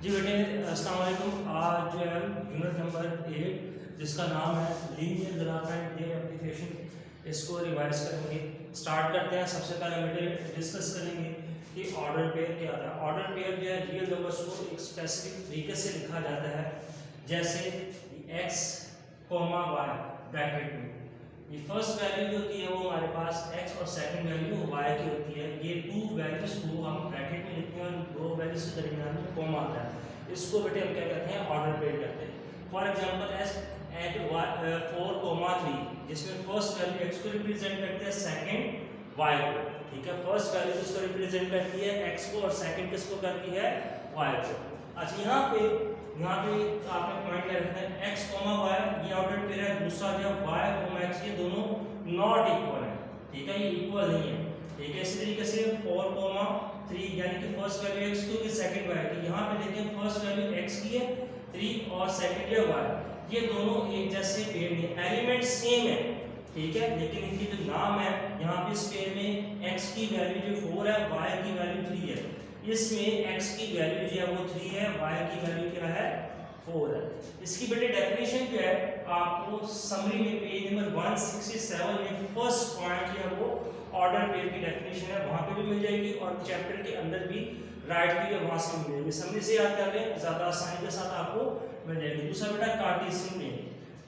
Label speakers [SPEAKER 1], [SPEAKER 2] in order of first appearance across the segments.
[SPEAKER 1] जी बेटे अस्सलाम वालेकुम। आज जो है यूनिट नंबर 8 जिसका नाम है linear graph and their application, इसको रिवाइज करेंगे। स्टार्ट करते हैं। सबसे पहले बेटे डिस्कस करेंगे कि ऑर्डर पेयर क्या होता है। ऑर्डर पेयर जो है रियल नंबर्स को एक स्पेसिफिक तरीके से लिखा जाता है, जैसे x, y ब्रैकेट में ये फर्स्ट वैल्यू जो होती है वो हमारे पास x और सेकंड वैल्यू y की होती है। ये टू वैल्यूज को हम ब्रैकेट में लिखते हैं और दो वैल्यूज के दरमियान में कॉमा आता है। इसको बेटे हम क्या कहते हैं, ऑर्डर पेयर कहते हैं। फॉर एग्जांपल एस एट 4, 3 जिसमें फर्स्ट वैल्यू x को रिप्रेजेंट करती है, सेकंड y को। ठीक है, फर्स्ट वैल्यू इसको रिप्रेजेंट करती है x को और सेकंड किसको करती है, y को। अच्छा यहाँ पे आपने पॉइंट क्या रखना है, x, y ये ऑर्डर पेयर है। दूसरा जो y, x ये दोनों नॉट इक्वल है। ठीक है, ये इक्वल नहीं है। ठीक है, इसी तरीके से 4, 3 यानी कि फर्स्ट वैल्यू x की सेकंड y की। यहाँ पे देखें फर्स्ट वैल्यू x की है 3 और सेकंड है y, ये दोनों एक जैसे पेयर में एलिमेंट सेम है। ठीक है, लेकिन इनकी जो नाम है यहाँ पे इस पेयर में x की वैल्यू जो 4 है, y की वैल्यू 3 है। इसमें x की वैल्यू जो है वो 3 है, y की वैल्यू क्या है, 4 है। इसकी बेटे डेफिनेशन जो है आपको समरी में पेज नंबर 167 में फर्स्ट पॉइंट जो है वो ऑर्डर पेयर की डेफिनेशन है, वहां पे भी मिल जाएगी और चैप्टर के अंदर भी राइट की वहां से मिल जाएगी। समरी से याद कर लें, ज्यादा आसानी के साथ आपको मिल जाएगी। दूसरा बेटा कार्टेशियन प्लेन।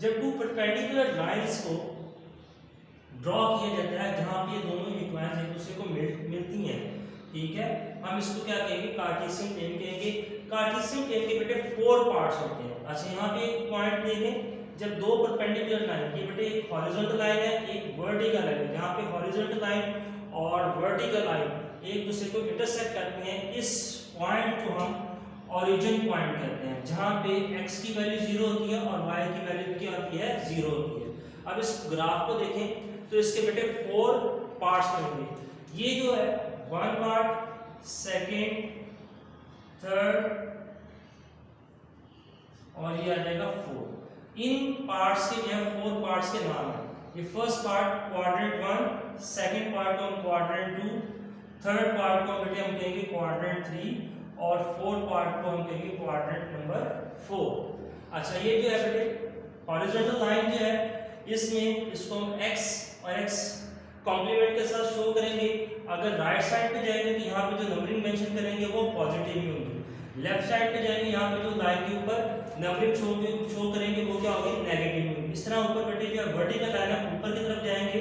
[SPEAKER 1] जब टू परपेंडिकुलर लाइंस को ड्रॉ किया जाता है जहां पे ये दोनों इक्वेशंस एक दूसरे को मिलती हैं, ठीक है, हम इसको क्या कहेंगे, कार्टेशियन प्लेन कहेंगे। कार्टेशियन प्लेन के बेटे 4 पार्ट्स होते हैं। अच्छा यहाँ पे एक पॉइंट देखें, जब दो परपेंडिकुलर लाइन, ये बेटे एक हॉरिजॉन्टल लाइन है, एक वर्टिकल लाइन है, जहाँ पे हॉरिजॉन्टल लाइन और वर्टिकल लाइन एक दूसरे को इंटरसेक्ट करते हैं, इस पॉइंट को हम ओरिजिन पॉइंट कहते हैं, जहाँ पे x की वैल्यू 0 होती है और y की वैल्यू क्या होती है, 0 होती है। अब इस ग्राफ को देखें तो इसके बेटे 4 पार्ट्स बनेंगे। ये जो है 1 पार्ट, सेकेंड, थर्ड और ये आ जाएगा 4। इन पार्ट्स के जो है 4 पार्ट्स के नाम है। ये first part quadrant 1, second part को हम क्वाड्रेंट 2, थर्ड पार्ट को बेटे हम कहेंगे क्वाड्रेंट 3 और फोर्थ पार्ट को हम कहेंगे क्वाड्रेंट नंबर 4। अच्छा ये जो है बेटे हॉरिजॉन्टल लाइन जो है, इसमें इसको हम x और x कॉम्प्लीमेंट के साथ शो करेंगे। अगर राइट साइड पे जाएंगे तो यहाँ पे जो नंबरिंग मेंशन करेंगे वो पॉजिटिव ही होंगी। लेफ्ट साइड पे जाएंगे, यहाँ पे जो लाइन के ऊपर नंबरिंग शो करेंगे वो क्या होगी, नेगेटिव होंगी। इस तरह ऊपर बेटे जो वर्टिकल लाइन है, ऊपर की तरफ जाएंगे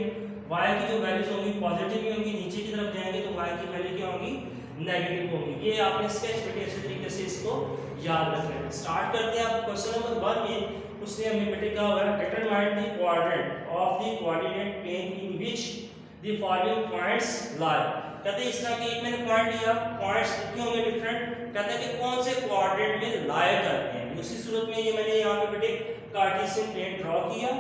[SPEAKER 1] y की जो वैल्यूज होंगी पॉजिटिव ही होंगी, नीचे की तरफ जाएंगे तो y की वैल्यू क्या होगी, नेगेटिव होगी। ये आपने स्केच बेटे अच्छे तरीके से इसको याद रखना है। स्टार्ट करते हैं। आप क्वेश्चन नंबर 1 में उसने हमें बेटे क्या हुआ, determine the quadrant of the coordinate plane in which the following points lie. कहते हैं इस तरह के एक मैंने पॉइंट लिया, पॉइंट्स लिखे होंगे डिफरेंट, कहते हैं कि कौन से क्वाड्रेंट में लाई करते हैं। उसी सूरत में ये मैंने यहाँ पे बेटे कार्टेशियन प्लेन ड्रॉ किया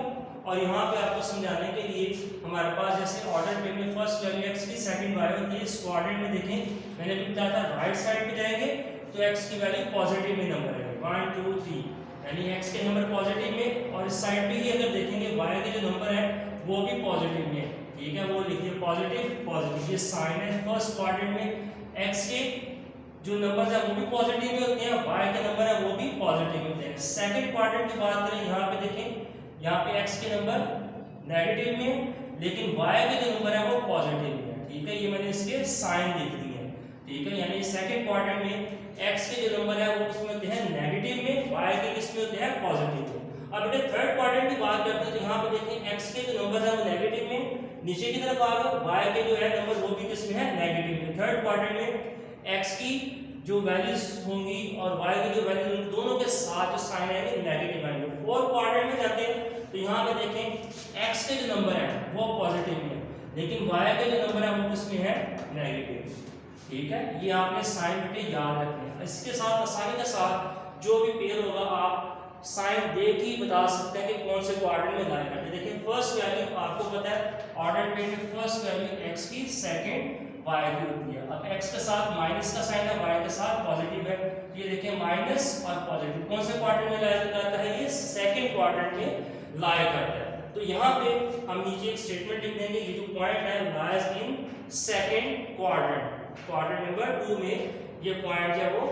[SPEAKER 1] और यहाँ पे आपको समझाने के लिए हमारे पास जैसे ऑर्डर प्लेन में फर्स्ट वैल्यू x की, सेकंड y होती है। इस क्वाड्रेंट में देखें मैंने बताया था राइट साइड पे जाएंगे तो x की वैल्यू पॉजिटिव में नंबर है 1 2 3, यानी x के नंबर पॉजिटिव में, और इस साइड पे ही अगर देखेंगे y के जो नंबर है वो भी पॉजिटिव में। ठीक है, वो लिखिए पॉजिटिव पॉजिटिव, ये साइन है। फर्स्ट क्वाड्रेंट में x के जो नंबर है वो भी पॉजिटिव में होते हैं, y के नंबर है वो भी पॉजिटिव होते हैं। सेकंड क्वाड्रेंट की बात करें, यहाँ पे देखें, यहाँ पे x के नंबर नेगेटिव में लेकिन y के जो नंबर है वो पॉजिटिव में है। ठीक है, ये मैंने इसके साइन लिख दिए हैं। ठीक है, यानी सेकंड क्वाड्रेंट में x के जो नंबर है वो किसमें होते हैं, नेगेटिव में, y के किसमें होते हैं, पॉजिटिव में। अब बेटे थर्ड क्वाड्रेंट की बात करते हैं तो यहाँ पे देखें x के जो नंबर है वो नेगेटिव में, नीचे की तरफ आ गए, y के जो है नंबर वो भी किसमें है, नेगेटिव में। थर्ड क्वाड्रेंट में x की जो वैल्यूज होंगी और y की जो वैल्यूज होंगी दोनों के साथ जो साइन है नेगेटिव आएंगे। फोर्थ क्वाड्रेंट में जाते हैं तो यहाँ पे देखें x के जो नंबर है वो पॉजिटिव में लेकिन y के जो नंबर है वो किसमें है, नेगेटिव। ठीक है, ये आपने साइन बेटे याद रखने हैं। इसके साथ आसानी के साथ जो भी पेयर होगा आप साइन देख ही बता सकते हैं कि कौन से क्वाड्रेंट में लाई करते हैं। देखिए फर्स्ट वैल्यू आपको पता है ऑर्डर पेयर में फर्स्ट वैल्यू x की, सेकंड y की होती है। अब x के साथ माइनस का साइन है, y के साथ पॉजिटिव है, तो ये देखिए माइनस और पॉजिटिव कौन से क्वाड्रेंट में लाई करता है, ये सेकंड क्वाड्रेंट में लाई करता है। तो यहाँ पे हम नीचे एक स्टेटमेंट लिख देंगे, ये जो पॉइंट है lies in second quadrant, quadrant number 2 में ये पॉइंट जो है वो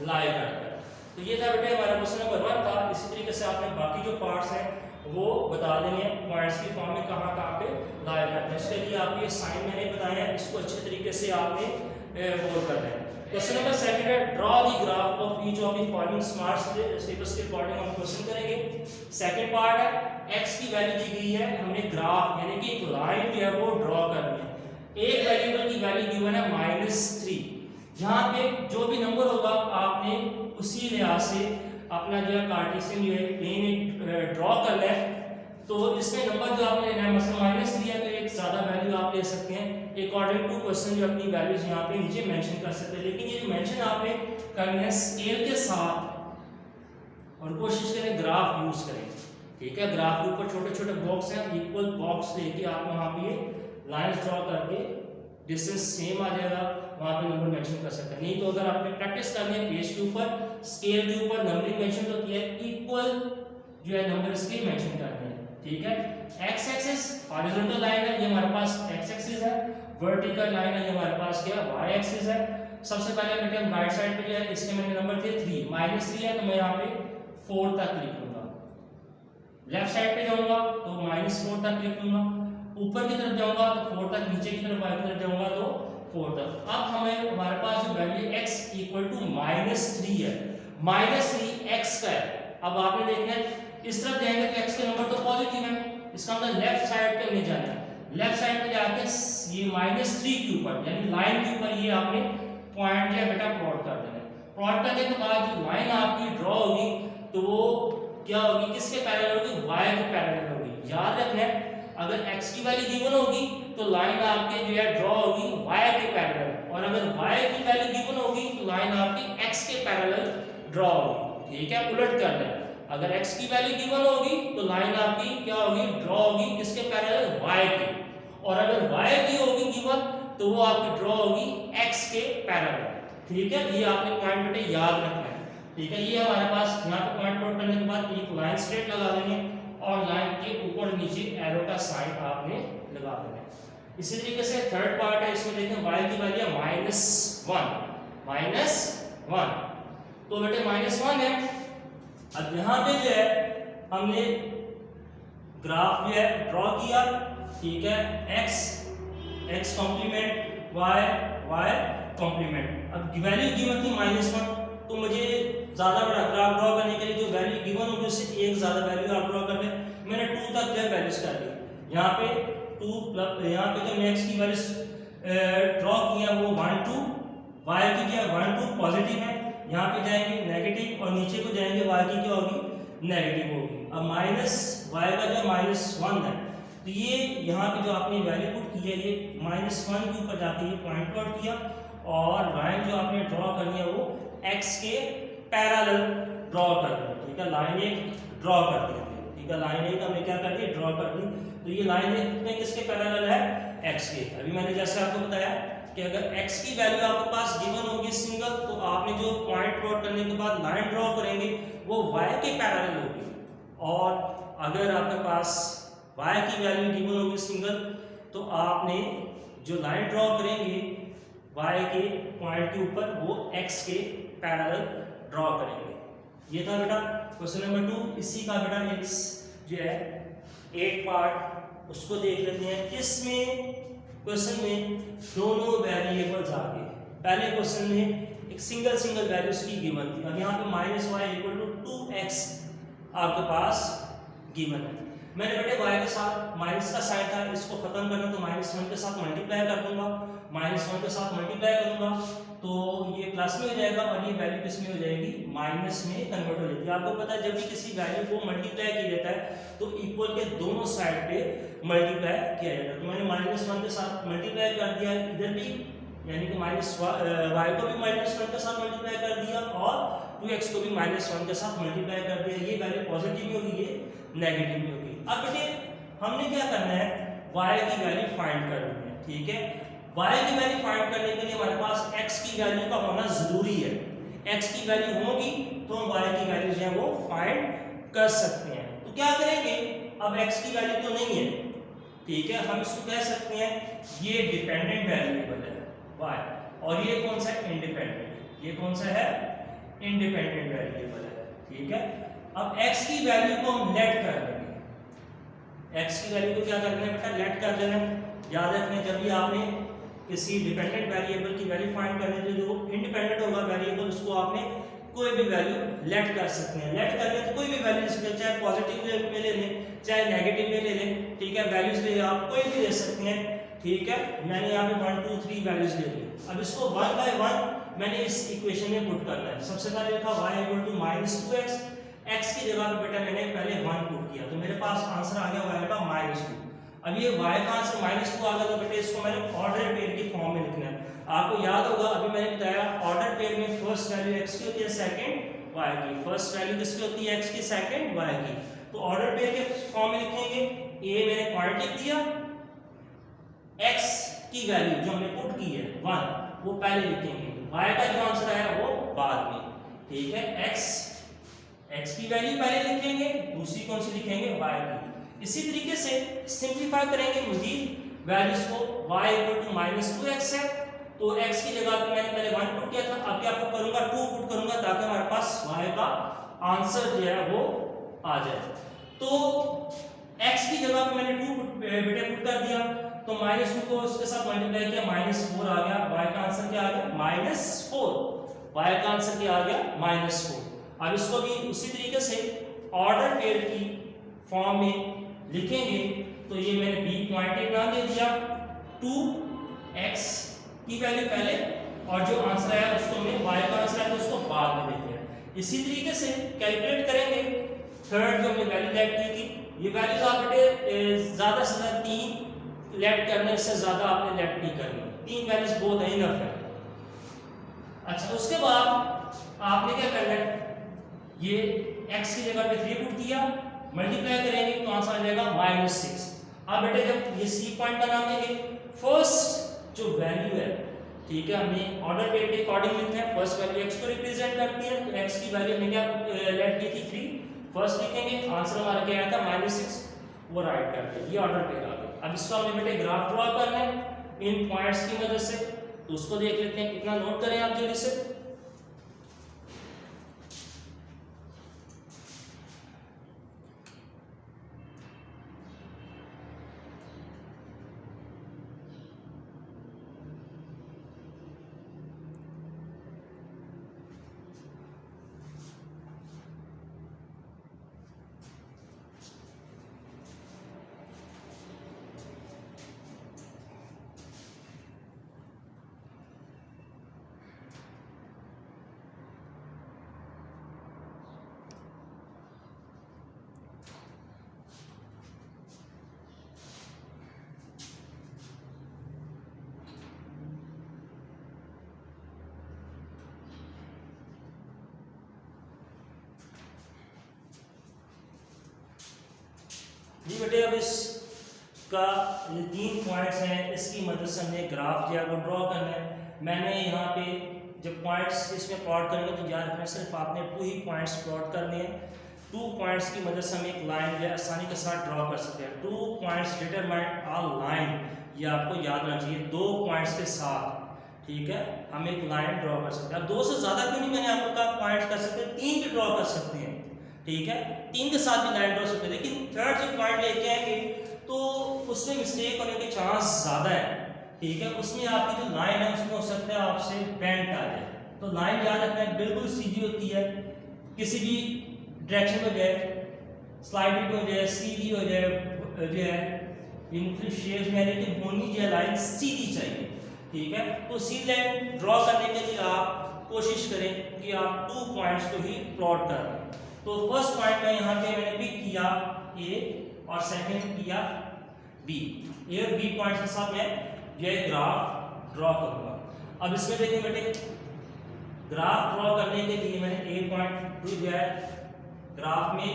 [SPEAKER 1] लाई करता है। तो ये था बेटे हमारा क्वेश्चन नंबर 1 था। इसी तरीके से आपने बाकी जो पार्ट्स हैं वो बता देने हैं पॉइंट्स की फॉर्म में कहाँ कहाँ पे लाया जाता है। इसके लिए आप ये साइन मैंने बताया है, इसको अच्छे तरीके से आपने बोल करना है। क्वेश्चन नंबर 2 है draw the graph of each of the following smart status के अकॉर्डिंग हम क्वेश्चन करेंगे। सेकंड पार्ट है x की वैल्यू दी गई है, हमने ग्राफ यानी कि एक लाइन जो है वो ड्रॉ करनी है। एक वेरिएबल की वैल्यू गिवन है -3। यहाँ पे जो भी नंबर होगा आपने उसी लिहाज से अपना जो है कार्टेशियन जो है प्लेन ड्रॉ करना है। तो इसमें नंबर जो आपने लेना है मसलन -3 है तो एक ज्यादा वैल्यू आप ले सकते हैं अकॉर्डिंग टू क्वेश्चन, जो अपनी वैल्यूज यहाँ पे नीचे मेंशन कर सकते हैं। लेकिन ये जो मेंशन आपने करना है स्केल के साथ और कोशिश करें ग्राफ यूज करें, ठीक है। ग्राफ के ऊपर छोटे छोटे बॉक्स हैं, इक्वल बॉक्स लेके आप वहाँ पे लाइंस ड्रॉ करके डिस्टेंस सेम आ जाएगा, वहाँ पे नंबर मेंशन कर सकते हैं। नहीं तो अगर आपने प्रैक्टिस करनी है पेज के ऊपर स्केल के ऊपर नंबरिंग मेंशन होती है, इक्वल जो है नंबर इसके मेंशन करने हैं, ठीक है। एक्स एक्सिस हॉरिजॉन्टल लाइन है, ये हमारे पास एक्स एक्सिस है। वर्टिकल लाइन है, ये हमारे पास क्या वाई एक्सिस है। सबसे पहले बेटे हम राइट साइड पे जो है इसके मैंने नंबर थे 3 -3 है तो मैं यहाँ पे 4 तक लिख लूंगा। लेफ्ट साइड पे जाऊंगा तो -4 तक लिख लूंगा। ऊपर की तरफ जाऊंगा तो 4 तक, नीचे की तरफ y की तरफ जाऊंगा तो 4 तक। अब हमें हमारे पास जो वैल्यू x इक्वल टू -3 है, -3 x का है। अब आपने देखना है इस तरफ जाएंगे तो x के नंबर तो पॉजिटिव है, इसका मतलब लेफ्ट साइड पे नहीं जाना है। लेफ्ट साइड पे जाके ये -3 के ऊपर यानी लाइन के ऊपर ये आपने पॉइंट जो है बेटा प्लॉट कर देना है। प्लॉट करने के बाद जो लाइन आपकी ड्रॉ होगी तो वो क्या होगी, किसके पैरेलल होगी, y के पैरेलल होगी। याद रखना है अगर x की वैल्यू गिवन होगी तो लाइन आपके जो है ड्रॉ होगी y के पैरेलल, और अगर y की वैल्यू गिवन होगी तो लाइन आपकी x के पैरेलल ड्रॉ होगी, ठीक है। उलट करना है, अगर x की वैल्यू गिवन होगी तो लाइन आपकी क्या होगी, ड्रॉ होगी किसके पैरेलल, y के, और अगर y की होगी गिवन तो वो आपकी ड्रॉ होगी x के पैरेलल, ठीक है। ये आपने पॉइंट बेटे याद रखना है, ठीक है। ये हमारे पास यहाँ पे पॉइंट नोट करने के बाद एक लाइन स्ट्रेट लगा देनी है और लाइन के ऊपर नीचे एरो का साइन आपने लगा देना है। इसी तरीके से थर्ड पार्ट है, इसमें देखें y की वैल्यू है -1 तो बेटे -1 है। अब यहाँ पे जो है हमने ग्राफ जो है ड्रॉ किया, ठीक है। x complement y complement. अब वैल्यू गिवन थी -1 तो मुझे ज्यादा बड़ा ग्राफ ड्रॉ करने के लिए जो वैल्यू गिवन होगी उससे एक ज्यादा वैल्यू आप ड्रॉ कर ले। मैंने 2 तक जो वैल्यूज कर ली। यहाँ पे 2 प्लस यहाँ पे जो मैं x की वैल्यूज ड्रॉ की है वो 1 2, y की जो है 1 2 पॉजिटिव है, यहाँ पे जाएंगे नेगेटिव और नीचे को जाएंगे y की क्या होगी, नेगेटिव होगी। अब -y का जो -1 है तो ये यहाँ पे जो आपने वैल्यू पुट की है ये -1 के ऊपर जाके ये पॉइंट प्लॉट किया और लाइन जो आपने ड्रॉ करनी है वो x के पैरेलल ड्रॉ कर दी, ठीक है। लाइन एक ड्रॉ कर दी, ठीक है। लाइन एक हमने क्या कर दी, ड्रॉ कर दी। तो ये लाइन एक में किसके पैरेलल है, x के। अभी मैंने जैसे आपको बताया कि अगर x की वैल्यू आपके पास गिवन होगी सिंगल तो आपने जो पॉइंट प्लॉट करने के बाद लाइन ड्रॉ करेंगे वो y के पैरेलल होगी, और अगर आपके पास y की वैल्यू गिवन होगी सिंगल तो आपने जो लाइन ड्रॉ करेंगे y के पॉइंट के ऊपर वो x के पैरेलल ड्रॉ करेंगे। ये था बेटा क्वेश्चन नंबर 2। इसी का बेटा एक जो है 8 पार्ट उसको देख लेते हैं। इसमें क्वेश्चन में दोनों वेरिएबल्स आ गए। पहले क्वेश्चन में एक सिंगल वैल्यूज की गिवन थी, अब यहाँ पे -y = 2x आपके पास गिवन है। मैंने बेटे y के साथ माइनस का साइन था, इसको खत्म करना तो -1 के साथ मल्टीप्लाई कर दूंगा, -1 के साथ मल्टीप्लाई करूंगा तो ये प्लस में हो जाएगा और ये वैल्यू किस में हो जाएगी, माइनस में कन्वर्ट हो जाएगी। आपको पता है जब भी किसी वैल्यू को मल्टीप्लाई किया जाता है तो इक्वल के दोनों साइड पे मल्टीप्लाई किया जाता है। तो मैंने -1 के साथ मल्टीप्लाई कर दिया इधर भी, यानी कि y को भी -1 के साथ मल्टीप्लाई कर दिया और 2x को भी -1 के साथ मल्टीप्लाई कर दिया। ये वैल्यू पॉजिटिव में होगी, ये नेगेटिव में होगी। अब बेटे हमने क्या करना है, y की वैल्यू फाइंड करनी है, ठीक है। y की वैल्यू फाइंड करने के लिए हमारे पास x की वैल्यू का होना जरूरी है। x की वैल्यू होगी तो हम y की वैल्यू जो है वो फाइंड कर सकते हैं। तो क्या करेंगे, अब x की वैल्यू तो नहीं है, ठीक है, हम इसको कह सकते हैं ये डिपेंडेंट वेरिएबल है y, और ये कौन सा है, इंडिपेंडेंट। ये कौन सा है, इंडिपेंडेंट वेरिएबल है, ठीक है। अब x की वैल्यू को हम लेट कर लेंगे, x की वैल्यू को क्या कर लेना बेटा, लेट कर लेना। याद रखना जब भी आपने किसी डिपेंडेंट वेरिएबल की वैल्यू फाइंड करनी है, जो इंडिपेंडेंट होगा वेरिएबल उसको आपने कोई भी वैल्यू लेट कर सकते हैं। लेट करने तो कोई भी वैल्यू ले सकते हैं, चाहे पॉजिटिव में ले लें चाहे नेगेटिव में ले लें, ठीक है। वैल्यूज ले आप कोई भी ले सकते हैं, ठीक है। मैंने यहाँ पे 1 2 3 वैल्यूज ले ली। अब इसको 1 बाय 1 मैंने इस इक्वेशन में पुट करना है। सबसे पहले लिखा y equal to -2x, x की जगह पे बेटा मैंने पहले 1 पुट किया, तो मेरे पास आंसर आ गया y का -2। अब ये y का आंसर -2 आ गया, तो बेटा इसको मैंने ऑर्डर पेयर की फॉर्म में लिखना है। आपको याद होगा अभी मैंने बताया ऑर्डर पेयर में फर्स्ट वैल्यू x की होती है, सेकंड y की। फर्स्ट वैल्यू किसकी होती है, x की, सेकंड y की। तो ऑर्डर पेयर के फॉर्म में लिखेंगे, a मैंने पॉइंट लिख दिया, x की वैल्यू जो हमने पुट की है 1 वो पहले लिखेंगे, y का जो आंसर आया वो बाद में, ठीक है। x की वैल्यू पहले लिखेंगे, दूसरी कौन सी लिखेंगे, y की। इसी तरीके से सिंपलीफाई करेंगे मजीद वैल्यूज को। y इक्वल टू -2x है, तो x की जगह पे मैंने पहले 1 पुट किया था, अब क्या पुट करूंगा, 2 पुट करूंगा, ताकि हमारे पास y का आंसर जो है वो आ जाए। तो x की जगह पे मैंने 2 बेटे पुट कर दिया, तो -2 को उसके साथ मल्टीप्लाई किया, -4 आ गया। y का आंसर क्या आ गया, -4। y का आंसर क्या आ गया, -4। अब इसको भी उसी तरीके से ऑर्डर पेयर की फॉर्म में लिखेंगे, तो ये मैंने b पॉइंट एक नाम दे दिया, 2x की वैल्यू पहले और जो आंसर आया उसको मैं y का आंसर आया तो उसको बाद में लिख दिया। इसी तरीके से कैलकुलेट करेंगे थर्ड जो हमने वैल्यू लेट की थी, ये वैल्यूज आप बेटे ज्यादा से ज्यादा 3 लेट करने से ज्यादा आपने लेट नहीं करनी, 3 वैल्यूज बहुत है, इनफ है। अच्छा, उसके बाद आपने क्या करना है, ये x की जगह पे 3 पुट दिया, मल्टीप्लाई करेंगे तो आंसर आ जाएगा -6। अब बेटे जब ये c पॉइंट का नाम देंगे, फर्स्ट जो वैल्यू है, ठीक है, हमें ऑर्डर पेयर के अकॉर्डिंग लिखना है। फर्स्ट वैल्यू x को रिप्रेजेंट करती है, तो x की वैल्यू हमने क्या लेट की थी 3, फर्स्ट लिखेंगे, आंसर हमारा क्या आया था -6, वो राइट करते हैं, ये ऑर्डर पेयर आ गया। अब इसको हमने बेटे ग्राफ ड्रॉ करना है इन पॉइंट्स की मदद से, तो उसको देख लेते हैं, कितना नोट करें आप जल्दी से। जी बेटे, अब इसका ये 3 पॉइंट्स हैं, इसकी मदद से हमने ग्राफ जो है वो ड्रॉ करना है। मैंने यहाँ पे जब पॉइंट्स इसमें प्लॉट करेंगे तो याद रखना सिर्फ आपने 2 ही पॉइंट्स प्लॉट करने हैं। 2 पॉइंट्स की मदद से हम एक लाइन जो है आसानी के साथ ड्रॉ कर सकते हैं। 2 पॉइंट्स डिटरमाइन अ लाइन, ये आपको याद रखना चाहिए। 2 पॉइंट्स के साथ, ठीक है, हम एक लाइन ड्रॉ कर सकते हैं। अब 2 से ज़्यादा क्यों नहीं मैंने आपको कहा पॉइंट्स कर सकते हैं, 3 भी ड्रॉ कर सकते हैं, ठीक है, 3 के साथ भी लाइन ड्रॉ सकते हैं। लेकिन थर्ड जो पॉइंट लेके आएंगे तो उसमें मिस्टेक होने के चांस ज़्यादा है, ठीक है। उसमें आपकी जो लाइन है उसमें हो सकता है आपसे बेंट आ जाए। तो लाइन याद रखना है बिल्कुल सीधी होती है, किसी भी डायरेक्शन में जाए, स्लाइडिंग हो जाए, सीधी हो जाए, जो है ये मुख्तलिफ शेप्स में, लेकिन होनी जो लाइन सीधी चाहिए, ठीक है। तो सीधी लाइन ड्रॉ करने के लिए आप कोशिश करें कि आप 2 पॉइंट्स को ही प्लॉट कर लें। तो फर्स्ट पॉइंट में यहाँ पे मैंने पिक किया ए और सेकंड किया बी। ए और बी पॉइंट्स के साथ मैं ये ग्राफ ड्रॉ करूंगा। अब इसमें देखिए बेटे, ग्राफ ड्रॉ करने के लिए मैंने ए पॉइंट जो है ग्राफ में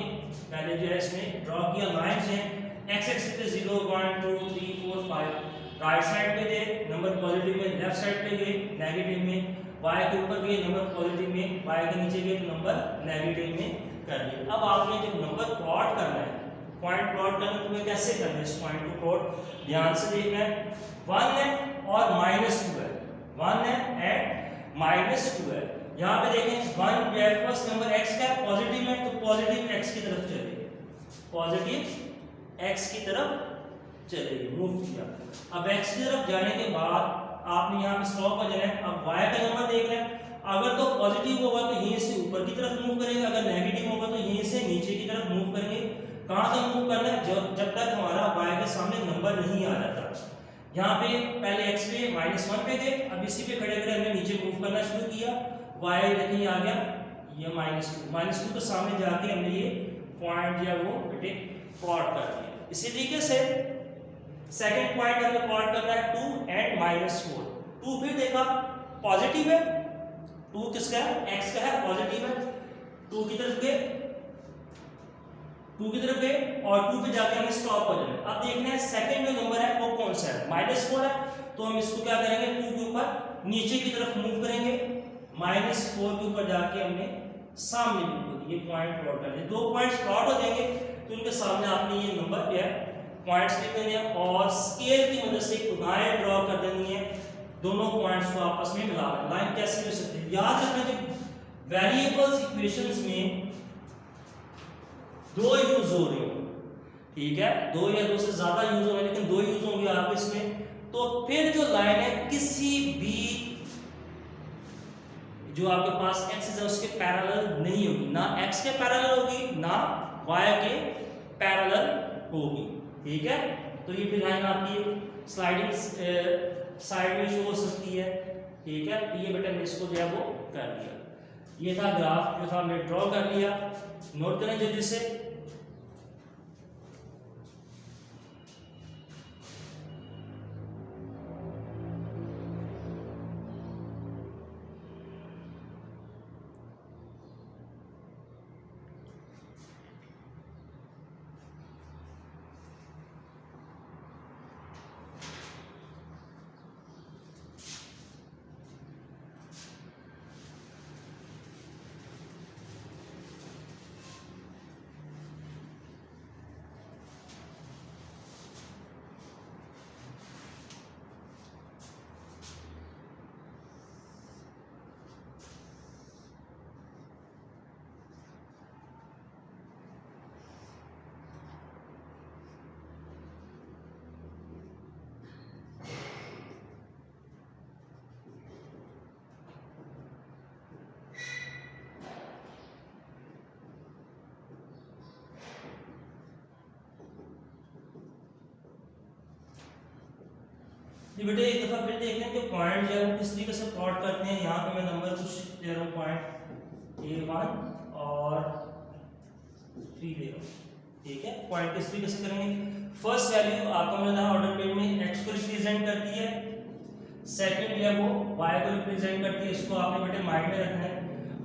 [SPEAKER 1] पहले जो है इसमें ड्रॉ किया। लाइंस हैं, एक्स एक्सिस पे 0 1 2 3 4 5, राइट साइड पे गए नंबर पॉजिटिव में, लेफ्ट साइड पे गए नेगेटिव में, y के ऊपर गए नंबर पॉजिटिव में, y के नीचे गए तो नंबर नेगेटिव में कर दिए। अब आपने जब नंबर प्लॉट करना है, पॉइंट प्लॉट करना है, तो कैसे करना है इस पॉइंट को प्लॉट, ध्यान से देखना है। 1 है और -2 है, 1 है एंड -2 है। यहाँ पे देखें 1 जो है फर्स्ट नंबर x का पॉजिटिव है, तो पॉजिटिव x की तरफ चलेगी, पॉजिटिव x की तरफ चलेगी, मूव किया। अब x की तरफ जाने के बाद आपने यहाँ पे स्टॉप हो जाना है। अब y का नंबर देख रहे हैं, अगर तो पॉजिटिव होगा तो यहीं से ऊपर की तरफ मूव करेंगे, अगर नेगेटिव होगा तो यहीं से नीचे की तरफ मूव करेंगे। कहाँ तक मूव करना है? जब तक हमारा y के सामने नंबर नहीं आ जाता। यहाँ पे पहले x पे -1 पे गए, अब इसी पे खड़े खड़े हमने नीचे मूव करना शुरू किया। y देखिए आ गया ये -2 के सामने जाके हमने ये पॉइंट जो है वो बेटे प्लॉट कर दिया। इसी तरीके से सेकंड पॉइंट हमें प्लॉट करना है 2 एंड -4। 2 फिर देखा पॉजिटिव है, 2 किसका है? x का है, पॉजिटिव है। 2 की तरफ गए, 2 की तरफ गए और 2 पे जाके हमें स्टॉप हो जाना। अब देखना है सेकंड जो नंबर है वो कौन सा है? -4 है, तो हम इसको क्या करेंगे? 2 के ऊपर नीचे की तरफ मूव करेंगे, -4 के ऊपर जाके हमने सामने बिल्कुल ये पॉइंट प्लॉट कर दिए। 2 पॉइंट्स प्लॉट हो जाएंगे तो उनके सामने आपने ये नंबर जो है पॉइंट्स लिख देने हैं और स्केल की मदद से एक लाइन ड्रॉ कर देनी है, दोनों पॉइंट्स को आपस में मिला देना। लाइन कैसे हो सकती है? याद रखना जब वेरिएबल्स इक्वेशंस में 2 यूज हो रहे हो, ठीक है, 2 या 2 से ज्यादा यूज हो रहे हैं लेकिन 2 यूज होंगे आपके इसमें, तो फिर जो लाइन है किसी भी जो आपके पास एक्सिस है उसके पैरेलल नहीं होगी, ना x के पैरेलल होगी ना y के पैरेलल होगी, ठीक है। तो ये फिर लाइन आपकी स्लाइडिंग साइड में शो हो सकती है, ठीक है। तो ये बेटा हमने इसको जो है वो कर दिया। ये था ग्राफ जो था हमने ड्रॉ कर लिया। नोट करें जल्दी से। ये बेटे एक दफा फिर देख लें कि पॉइंट जो है वो किस तरीके से प्लॉट करते हैं। यहाँ पे मैं नंबर कुछ ले रहा हूँ, पॉइंट A1 और 3 ले रहा हूँ, ठीक है। पॉइंट किस तरीके से करेंगे? फर्स्ट वैल्यू आपको मैंने ऑर्डर प्लेन में x को रिप्रेजेंट करती है, सेकंड जो है वो y को रिप्रेजेंट करती है, इसको आपने बेटे माइंड में रखना है।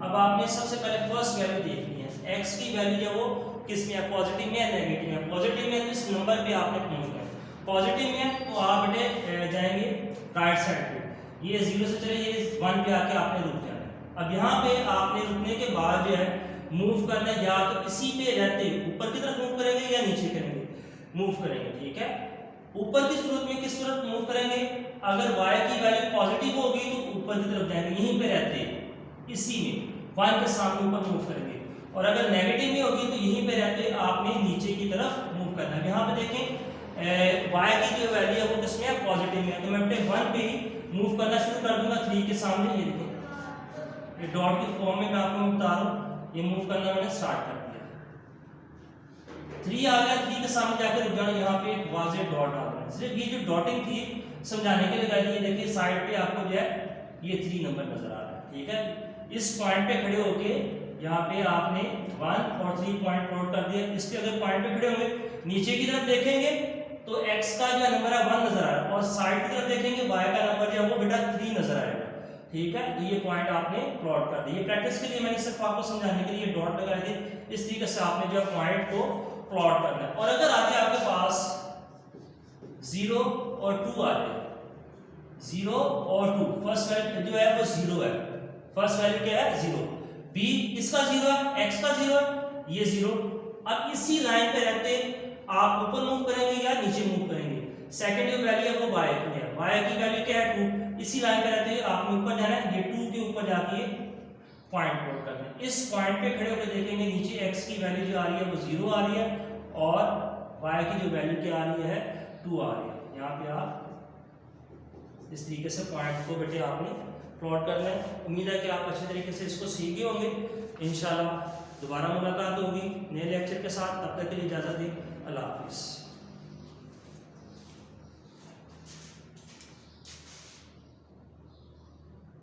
[SPEAKER 1] अब आपने सबसे पहले फर्स्ट वैल्यू देखनी है, x की वैल्यू जो वो किस में है? पॉजिटिव में या नेगेटिव में? पॉजिटिव में तो इस नंबर पे आपने पहुंचना है। पॉजिटिव में तो आप बेटे जाएंगे राइट साइड पे, ये 0 से चले, ये 1 पे आके आपने रुक जाना है। अब यहाँ पे आपने रुकने के बाद जो है मूव करना है, या तो इसी पे रहते ऊपर की तरफ मूव करेंगे या नीचे करेंगे, मूव करेंगे, ठीक है। ऊपर की सूरत में किस सूरत मूव करेंगे? अगर y की वैल्यू पॉजिटिव होगी तो ऊपर की तरफ जाएंगे, यहीं पे रहते इसी में 1 के सामने ऊपर मूव करेंगे, और अगर नेगेटिव में होगी तो यहीं पे रहते आपने नीचे की तरफ मूव करना है। यहाँ पे देखें y की जो वैल्यू है वो किसमें है? पॉजिटिव में है, तो मैं अपने 1 पे ही मूव करना शुरू कर दूंगा 3 के सामने। ये देखो ये डॉट की फॉर्म में मैं आपको बता रहा हूँ, ये मूव करना मैंने स्टार्ट कर दिया, 3 आ गया, 3 के सामने जाकर रुक जाना, यहाँ पे एक वाज़ेह डॉट आ रहा है। सिर्फ ये जो डॉटिंग थी समझाने के लिए लगाई, ये देखिए साइड पे आपको जो है ये 3 नंबर नजर आ रहा है, ठीक है। इस पॉइंट पे खड़े होके यहाँ पे आपने 1 और 3 पॉइंट प्लॉट कर दिया। इस पे अगर पॉइंट पे खड़े होंगे नीचे की तरफ देखेंगे तो x का जो नंबर है 1 नजर आ रहा है, और साइड की तरफ देखेंगे y का नंबर जो है वो बेटा 3 नजर आएगा, ठीक है। तो ये पॉइंट आपने प्लॉट कर दिए। प्रैक्टिस के लिए मैंने सिर्फ आपको समझाने के लिए डॉट लगाए थे। इस तरीके से आपने जो पॉइंट को प्लॉट करना है। और अगर आगे आपके पास 0 और 2 आ जाए, 0 और 2, फर्स्ट वैल्यू जो है वो 0 है, फर्स्ट वैल्यू क्या है? 0। b किसका 0 है? x का 0 है, ये 0। अब इसी लाइन पे रहते आप ऊपर मूव करेंगे या नीचे मूव करेंगे? सेकंड जो वैल्यू है वो y की है, y की वैल्यू क्या है? 2। इसी लाइन पे रहते हैं आपने ऊपर जाना है, ये 2 के ऊपर जाके पॉइंट नोट करना है। इस पॉइंट पे खड़े होकर देखेंगे नीचे x की वैल्यू जो आ रही है वो 0 आ रही है और y की जो वैल्यू क्या आ रही है 2 आ रही है। यहाँ पे आप इस तरीके से पॉइंट को बेटे आपने प्लॉट करना है। उम्मीद है कि आप अच्छे तरीके से इसको सीख गए होंगे। इंशाल्लाह दोबारा मुलाकात होगी नए लेक्चर के साथ। तब तक के लिए इजाज़त दें। अल्लाह हाफिज़।